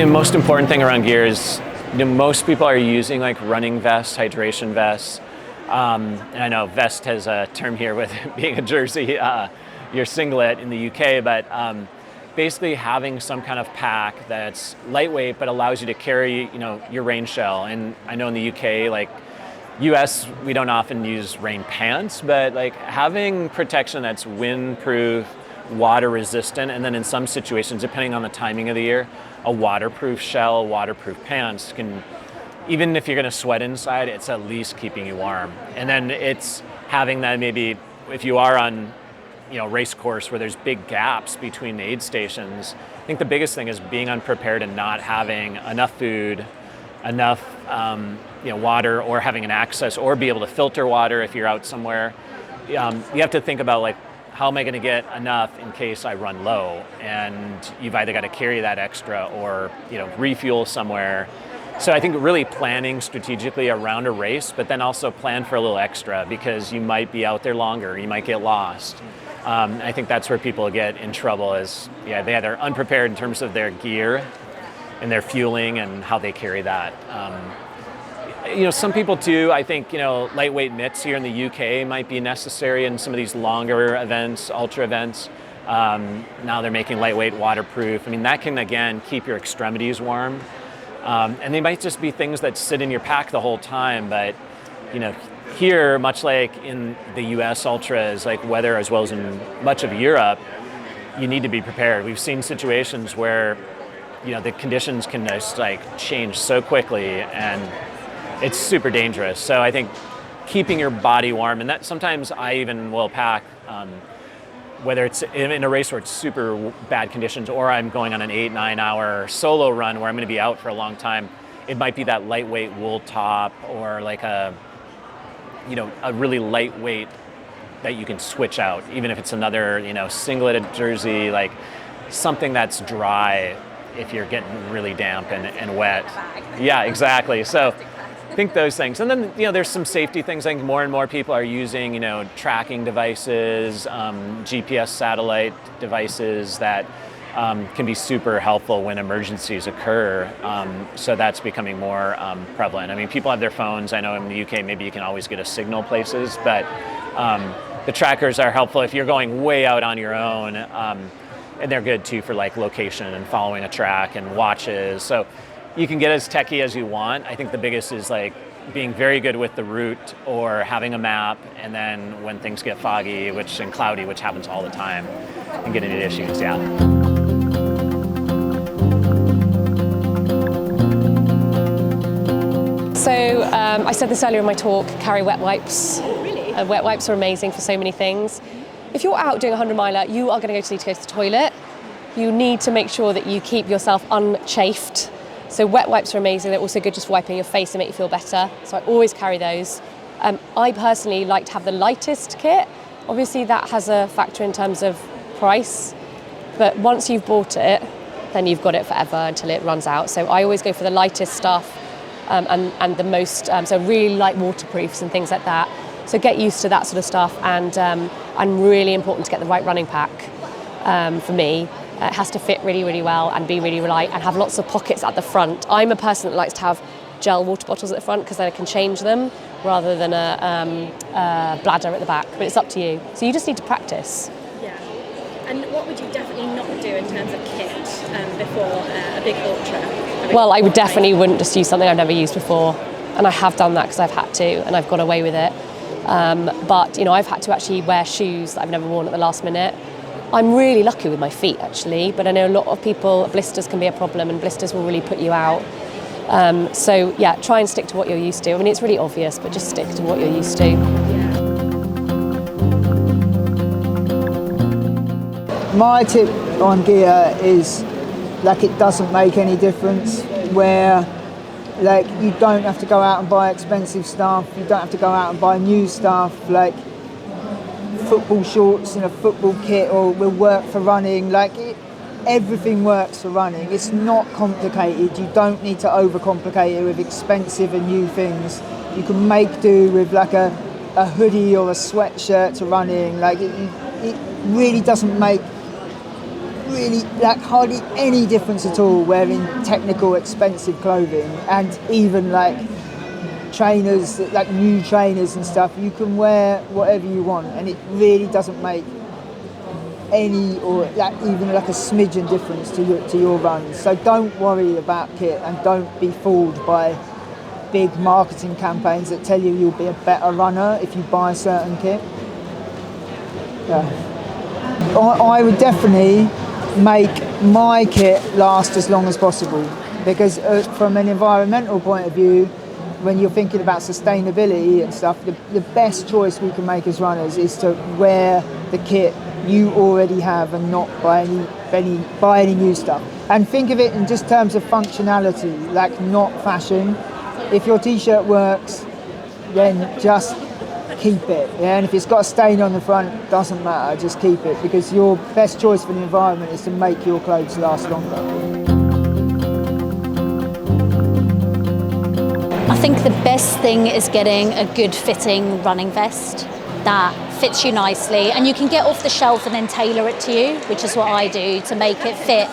the most important thing around gear is, most people are using like running vests, hydration vests. And I know vest has a term here with being a jersey, your singlet in the UK, but basically having some kind of pack that's lightweight but allows you to carry, your rain shell. And I know in the UK, like US, we don't often use rain pants, but like having protection that's windproof, water resistant, and then in some situations, depending on the timing of the year, a waterproof shell, waterproof pants can, even if you're going to sweat inside, it's at least keeping you warm. And then it's having that, maybe if you are on race course where there's big gaps between aid stations, I think the biggest thing is being unprepared and not having enough food, enough water, or having an access or be able to filter water if you're out somewhere. You have to think about, like, how am I going to get enough in case I run low? And you've either got to carry that extra or refuel somewhere. So I think really planning strategically around a race, but then also plan for a little extra, because you might be out there longer, you might get lost. I think that's where people get in trouble, is they either unprepared in terms of their gear and their fueling and how they carry that. Some people too, I think, lightweight mitts here in the UK might be necessary in some of these longer events, ultra events. Now they're making lightweight waterproof. I mean, that can, again, keep your extremities warm. And they might just be things that sit in your pack the whole time, but, here, much like in the US ultras, like weather as well as in much of Europe, you need to be prepared. We've seen situations where, the conditions can just change so quickly, and it's super dangerous. So I think keeping your body warm, and that sometimes I even will pack, whether it's in a race where it's super bad conditions, or I'm going on an 8-9 hour solo run where I'm going to be out for a long time, it might be that lightweight wool top, or like a really lightweight that you can switch out, even if it's another, singlet jersey, like something that's dry if you're getting really damp and wet. Yeah, exactly. So I think those things. And then, there's some safety things. I think more and more people are using, tracking devices, GPS satellite devices that can be super helpful when emergencies occur. So that's becoming more prevalent. I mean, people have their phones. I know in the UK, maybe you can always get a signal places, but the trackers are helpful if you're going way out on your own. And they're good too for like location and following a track and watches. So you can get as techie as you want. I think the biggest is like being very good with the route or having a map, and then when things get foggy and cloudy, which happens all the time, and get into issues, yeah. So I said this earlier in my talk, carry wet wipes. Really? Wet wipes are amazing for so many things. If you're out doing a 100-miler, you are going to need to go to the toilet. You need to make sure that you keep yourself unchafed. So wet wipes are amazing. They're also good just for wiping your face and make you feel better. So I always carry those. I personally like to have the lightest kit. Obviously that has a factor in terms of price, but once you've bought it, then you've got it forever until it runs out. So I always go for the lightest stuff and the most, so really light waterproofs and things like that. So get used to that sort of stuff, and really important to get the right running pack for me. It has to fit really, really well and be really light and have lots of pockets at the front. I'm a person that likes to have gel water bottles at the front because then I can change them rather than a bladder at the back, but it's up to you. So you just need to practice. Yeah. And what would you definitely not do in terms of kit before a big ultra? Well, I would definitely wouldn't just use something I've never used before, and I have done that because I've had to, and I've got away with it. But I've had to actually wear shoes that I've never worn at the last minute. I'm really lucky with my feet actually, but I know a lot of people, blisters can be a problem, and blisters will really put you out. So yeah, try and stick to what you're used to. I mean, it's really obvious, but just stick to what you're used to. My tip on gear is it doesn't make any difference, where you don't have to go out and buy expensive stuff, you don't have to go out and buy new stuff, football shorts and a football kit will work for running. Everything works for running. It's not complicated. You don't need to overcomplicate it with expensive and new things. You can make do with a hoodie or a sweatshirt to running. It really doesn't make really like hardly any difference at all wearing technical, expensive clothing, and even like trainers, like new trainers and stuff. You can wear whatever you want, and it really doesn't make any or like even like a smidgen difference to your runs. So don't worry about kit, and don't be fooled by big marketing campaigns that tell you you'll be a better runner if you buy certain kit. Yeah. I would definitely make my kit last as long as possible, because from an environmental point of view, when you're thinking about sustainability and stuff, the best choice we can make as runners is to wear the kit you already have and not buy any new stuff. And think of it in just terms of functionality, like not fashion. If your t-shirt works, then just keep it. Yeah? And if it's got a stain on the front, doesn't matter, just keep it, because your best choice for the environment is to make your clothes last longer. I think the best thing is getting a good fitting running vest that fits you nicely, and you can get off the shelf and then tailor it to you, which is what I do to make it fit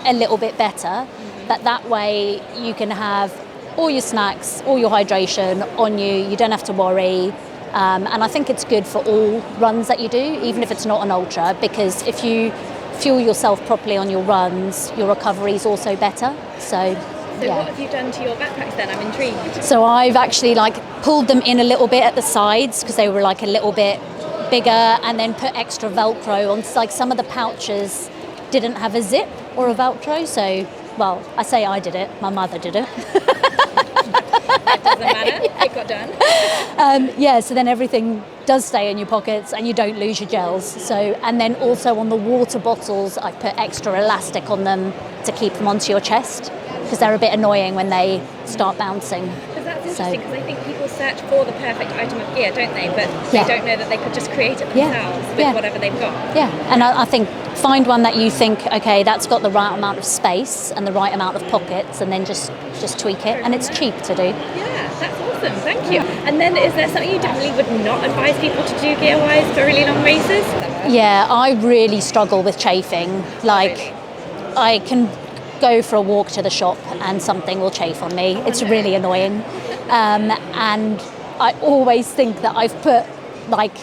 a little bit better. But that way you can have all your snacks, all your hydration on you. You don't have to worry. And I think it's good for all runs that you do, even if it's not an ultra, because if you fuel yourself properly on your runs, your recovery is also better. So yeah. What have you done to your backpacks then? I'm intrigued. So I've actually like pulled them in a little bit at the sides because they were like a little bit bigger, and then put extra Velcro on. Like some of the pouches didn't have a zip or a Velcro. So, well, I say I did it. My mother did it. It doesn't matter. It got done. Yeah, so then everything does stay in your pockets and you don't lose your gels. So, and then also on the water bottles, I put extra elastic on them to keep them onto your chest, because they're a bit annoying when they start bouncing. Because that's interesting, because I think people search for the perfect item of gear, don't they? But they don't know that they could just create it themselves with whatever they've got. Yeah, and I think find one that you think, okay, that's got the right amount of space and the right amount of pockets, and then just tweak it, and it's cheap to do. Yeah, that's awesome, thank you. And then is there something you definitely would not advise people to do gear-wise for really long races? Yeah, I really struggle with chafing. Like, I can go for a walk to the shop and something will chafe on me. It's really annoying. And I always think that I've put, like,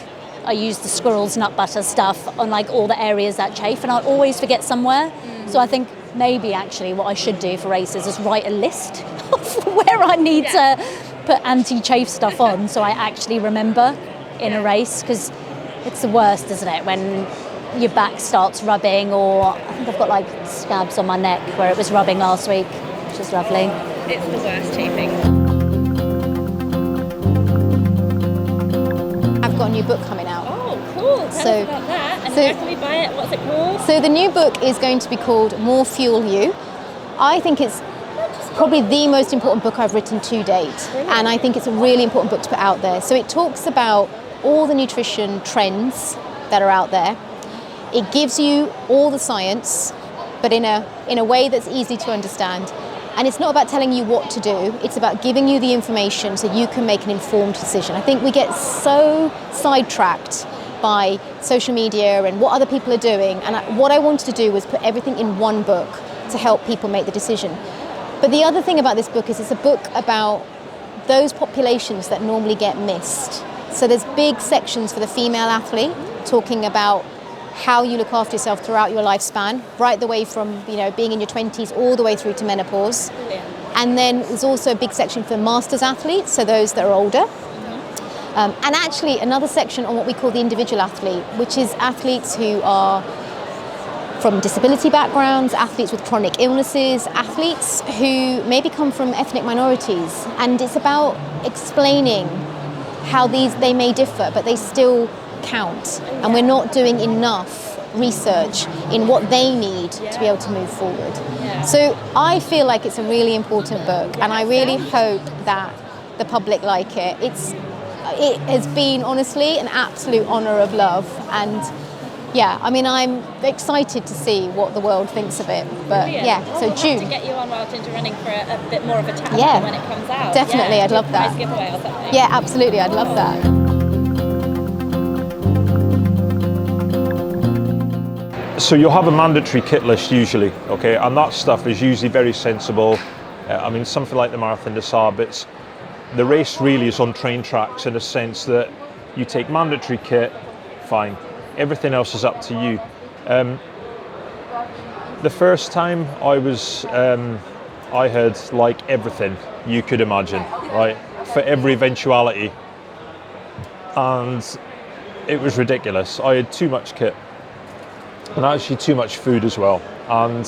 I use the squirrel's nut butter stuff on like all the areas that chafe, and I always forget somewhere. So I think maybe actually what I should do for races is write a list of where I need to put anti-chafe stuff on, so I actually remember in a race, because it's the worst, isn't it, when your back starts rubbing, or I think I've got like scabs on my neck where it was rubbing last week, which is lovely. It's the worst chafing. I've got a new book coming out. Oh, cool. Tell us about that. And where can we buy it? What's it called? So the new book is going to be called More Fuel You. I think it's probably the most important book I've written to date. And I think it's a really important book to put out there. So it talks about all the nutrition trends that are out there. It gives you all the science, but in a way that's easy to understand. And it's not about telling you what to do, it's about giving you the information so you can make an informed decision. I think we get so sidetracked by social media and what other people are doing. And what I wanted to do was put everything in one book to help people make the decision. But the other thing about this book is it's a book about those populations that normally get missed. So there's big sections for the female athlete, talking about how you look after yourself throughout your lifespan, right the way from being in your 20s all the way through to menopause. And then there's also a big section for masters athletes, so those that are older. And actually another section on what we call the individual athlete, which is athletes who are from disability backgrounds, athletes with chronic illnesses, athletes who maybe come from ethnic minorities. And it's about explaining how they may differ, but they still count. And we're not doing enough research in what they need to be able to move forward. So I feel like it's a really important book, and I really hope that the public like it. It has been honestly an absolute honour of love, and I'm excited to see what the world thinks of it. But so we'll June. have to get you on Wild Ginger Running for a bit more of a chat when it comes out. Definitely, I'd love that. Prize giveaway or something. Yeah, absolutely, I'd love that. So you'll have a mandatory kit list usually, okay, and that stuff is usually very sensible. I mean, something like the Marathon des Sables, the race really is on train tracks in a sense that you take mandatory kit, fine. Everything else is up to you. The first time I was, I had like everything you could imagine, right, for every eventuality, and it was ridiculous. I had too much kit, and actually too much food as well. And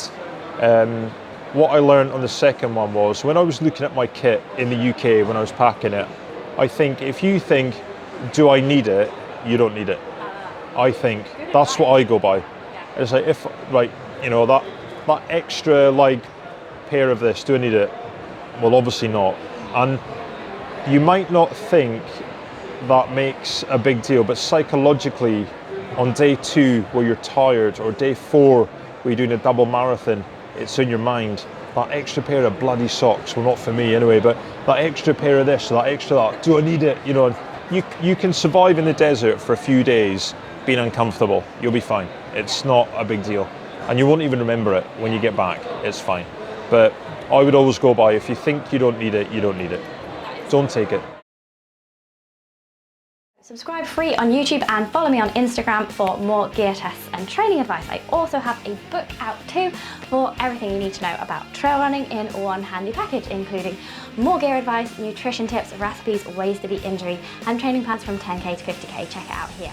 what I learned on the second one was, when I was looking at my kit in the UK when I was packing it, I think if you think, do I need it, you don't need it. I think that's what I go by. It's like, if, like, you know, that extra like pair of this, do I need it? Well, obviously not. And you might not think that makes a big deal, but psychologically, on day 2 where you're tired, or day 4 where you're doing a double marathon, it's in your mind. That extra pair of bloody socks, well, not for me anyway, but that extra pair of this, that extra that, do I need it? You know, you can survive in the desert for a few days being uncomfortable. You'll be fine. It's not a big deal. And you won't even remember it when you get back. It's fine. But I would always go by, if you think you don't need it, you don't need it. Don't take it. Subscribe free on YouTube and follow me on Instagram for more gear tests and training advice. I also have a book out too for everything you need to know about trail running in one handy package, including more gear advice, nutrition tips, recipes, ways to beat injury, and training plans from 10k to 50k. Check it out here.